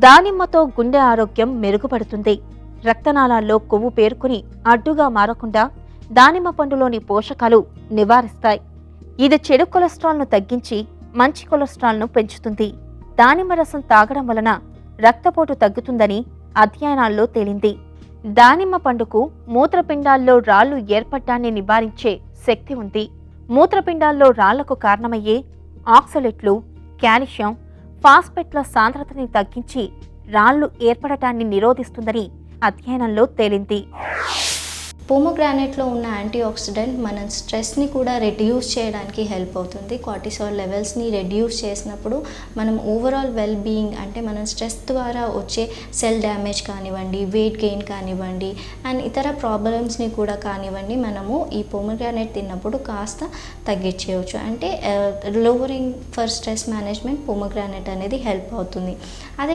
దానిమ్మతో గుండె ఆరోగ్యం మెరుగుపడుతుంది. రక్తనాళాల్లో కొవ్వు పేరుకుని అడ్డుగా మారకుండా దానిమ్మ పండులోని పోషకాలు నివారిస్తాయి. ఇది చెడు కొలెస్ట్రాల్ను తగ్గించి మంచి కొలెస్ట్రాల్ను పెంచుతుంది. దానిమ్మ రసం తాగడం వలన రక్తపోటు తగ్గుతుందని అధ్యయనాల్లో తేలింది. దానిమ్మ పండుకు మూత్రపిండాల్లో రాళ్లు ఏర్పడ్డాన్ని నివారించే శక్తి ఉంది. మూత్రపిండాల్లో రాళ్లకు కారణమయ్యే ఆక్సలేట్లు, కాల్షియం, ఫాస్ఫేట్ల సాంద్రతని తగ్గించి రాళ్లు ఏర్పడటాన్ని నిరోధిస్తుందని అధ్యయనంలో తేలింది. పోమోగ్రానైట్లో ఉన్న యాంటీఆక్సిడెంట్ మన స్ట్రెస్ని కూడా రెడ్యూస్ చేయడానికి హెల్ప్ అవుతుంది. కార్టిసాల్ లెవెల్స్ని రెడ్యూస్ చేసినప్పుడు మనం ఓవరాల్ వెల్ బీయింగ్, అంటే మనం స్ట్రెస్ ద్వారా వచ్చే సెల్ డ్యామేజ్ కానివ్వండి, వెయిట్ గెయిన్ కానివ్వండి, అండ్ ఇతర ప్రాబ్లమ్స్ని కూడా కానివ్వండి, మనము ఈ పోమోగ్రానైట్ తిన్నప్పుడు కాస్త తగ్గించేయవచ్చు. అంటే lowering for stress management pomegranate అనేది హెల్ప్ అవుతుంది. అదే